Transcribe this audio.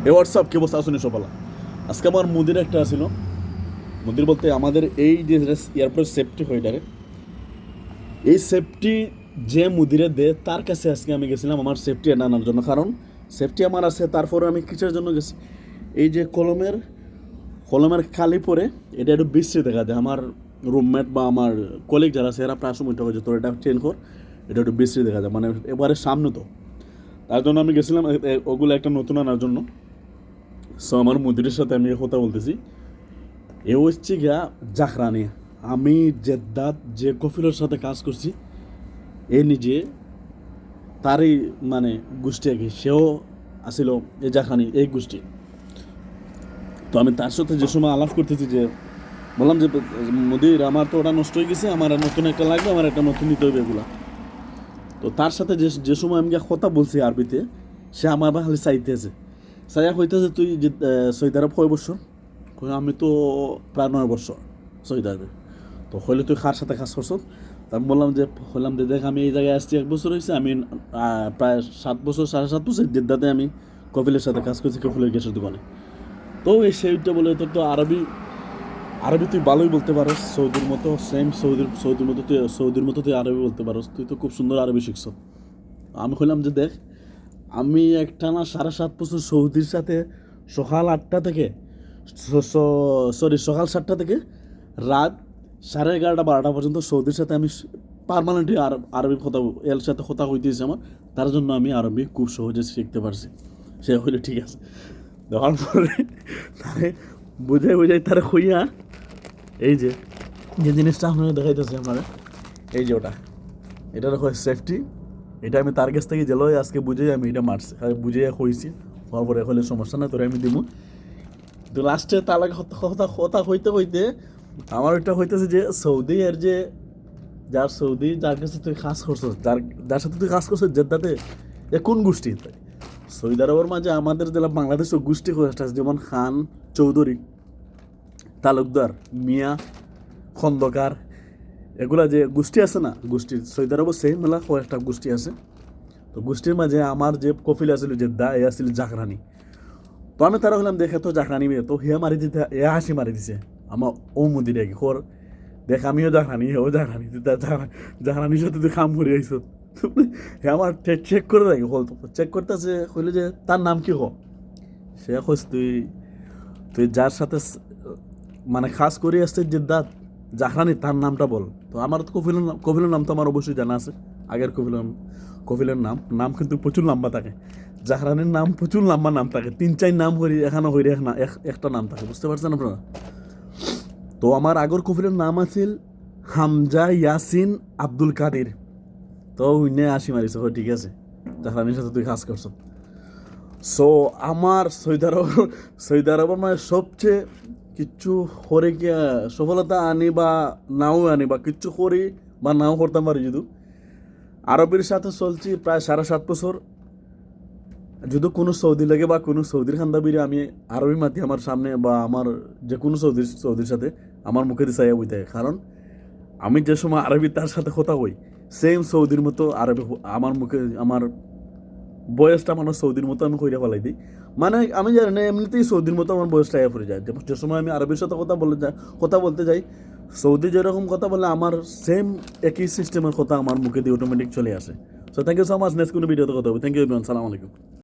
এ WhatsApp কে বসে আসুন সবালা। আজকে আমার মুদির একটা ছিল, মুদির বলতে আমাদের এই যে এয়ারপোর্ট সেফটি হইটারে, এই সেফটি যে মুদিরে দে তার কাছে আজকে আমি গেছিলাম আমার সেফটি আনানোর জন্য। কারণ সেফটি আমার আছে, তারপরে আমি কিসের জন্য গেছি, এই যে কলমের কলমের খালি পরে এটা একটু বিশ্রী দেখা যায়। আমার রুমমেট বা আমার কলিগ যারা আছে এরা প্রায় সময় যে তোর এটা চেঞ্জ কর, এটা একটু বিশ্রী দেখা যায়, মানে এবারে সামনে তো। তার জন্য আমি গেছিলাম ওগুলো একটা নতুন আনার জন্য। সো আমার মুদিরের সাথে আমি কথা বলতেছি, এ হচ্ছে গিয়া জাখরানি। আমি জেদ্দাত যে কফিলের সাথে কাজ করছি, এ নিজে তারই মানে গোষ্ঠী আর কি, সেও আসিল এই জাখরানি এই গোষ্ঠী। তো আমি তার সাথে যে সময় আলাপ করতেছি, যে বললাম যে মুদির আমার তো ওটা নষ্ট হয়ে গেছে, আমার নতুন একটা লাগবে, আমার একটা নতুন নিতে হবে এগুলা। তো তার সাথে যে সময় আমি কথা বলছি আরবিতে, সে আমার খালি চাইতেছে, চাইয়া কইতেছে তুই যে সৌদি আরব কয় বছর? আমি তো প্রায় 9 বছর সৌদি আরবে। তো হইলে তুই কার সাথে কাজ করছ? তা আমি বললাম যে দেখ আমি এই জায়গায় আসছি 1 বছর হয়েছে, আমি প্রায় 7 বছর 7.5 বছর জেদ্দাতে আমি কপিলের সাথে কাজ করছি, কপিলের গ্যাসের দোকানে। তো এই সেইটা বলে তোর তো আরবি আরবি তুই ভালোই বলতে পারস, সৌদির মতো সেম সৌদির মতো তুই আরবি বলতে পারস, তুই তো খুব সুন্দর আরবি শিখছ। আমি কইলাম যে দেখ, আমি একটানা 7.5 বছর সৌদির সাথে সকাল 8টা থেকে সকাল 7টা থেকে রাত 11:30-12টা পর্যন্ত সৌদির সাথে আমি পারমানেন্টলি আরবি কথা এর সাথে কথা হইতেছি আমার। তার জন্য আমি আরবি খুব সহজে শিখতে পারছি। সে হইলে ঠিক আছে, দেওয়ার পরে তারে বুঝাই তারা খুইয়া এই যে যে জিনিসটা আপনারা দেখাইতেছে আপনারা, এই যে ওটা, এটা হয় সেফটি। এটা আমি তার কাছ থেকে জেলো আজকে বুঝে আমি এটা মারছি, বুঝে হয়েছি, হওয়ার পরে হলে সমস্যা না, তোরে আমি দিব। তো লাস্টে তার লাগে কথা হইতে হইতে আমার ওইটা হইতেছে যে সৌদি এর যে সৌদি যার কাছে তুই কাজ করছিস, যার সাথে তুই কাজ করছিস জেদ্দাতে, এ কোন গোষ্ঠী? সৌদি আরবের মাঝে আমাদের যারা বাংলাদেশের গোষ্ঠী কয়েকটা আছে, যেমন খান, চৌধুরী, তালুকদার, মিয়া, খন্দকার, এগুলা যে গোষ্ঠী আছে না, গোষ্ঠীর সৌদি আরবও সেম মেলা কয়েকটা গোষ্ঠী আছে। তো গোষ্ঠীর মাঝে আমার যে কফিল আসছিল জেদ্দা, এ আসছিল জাকরানি। তো আমি তারা হলাম দেখে তো জাকরানি মেয়ে, তো হে মারি দিতে, এ হাসি মারি দিছে আমার ও মুদিরে কি খোর, দেখ আমিও জাকরানি, হেও জাকরানি, জাকরানির সাথে তুই কাম করে আইস। হে আমার চেক করে রাখি, হল চেক করতেছে, কইলে যে তার নাম কি হো? সে কইস তুই তুই যার সাথে মানে খাস করে আসছে জেদ্দাত জাহরানি, তার নামটা বল। তো আমার তো কফিলের নাম তো আমার অবশ্যই জানা আছে, আগের কফিলের নাম কিন্তু প্রচুর লম্বা থাকে। জাহরানির নাম প্রচুর লম্বা নাম থাকে, 3-4 নাম হরি এখানে হইরে একটা নাম থাকে, বুঝতে পারছেন আপনারা? তো আমার আগর কফিলের নাম আছিল হামজা ইয়াসিন আব্দুল কাদির। তো উইনে আসি মারিস, ঠিক আছে, জাহরানির সাথে তুই কাজ করছ। সো আমার সৌদি আরবের মানে সবচেয়ে কিচ্ছু করে গিয়া সফলতা আনি বা নাও আনি, বা কিচ্ছু করি বা নাও করতে পারি, যদি আরবের সাথে চলছি প্রায় 7.5 বছর। যদি কোনো সৌদি লাগে বা কোনো সৌদির খান্দাবিরে আমি আরবি মাতি আমার সামনে, বা আমার যে কোনো সৌদির সাথে আমার মুখে দিয়ে চাইয়া বই থাকে। কারণ আমি যে সময় আরবি তার সাথে কথা কই, সেম সৌদির মতো আরবি আমার মুখে, আমার বয়সটা মানে সৌদির মতো আমি কইরা ফেলাই দিই। মানে আমি জানি না, এমনিতেই সৌদির মতো আমার বয়সটা আয়া পড়ে যায়। যে সময় আমি আরবির সাথে কথা বলতে যাই, সৌদি যেরকম কথা বলে আমার সেম একই সিস্টেমের কথা আমার মুখে দিয়ে অটোমেটিক চলে আসে। So thank you so much, next কোনো ভিডিওতে কথা হবে। থ্যাংক ইউ এভরিওয়ান, সালাম আলাইকুম।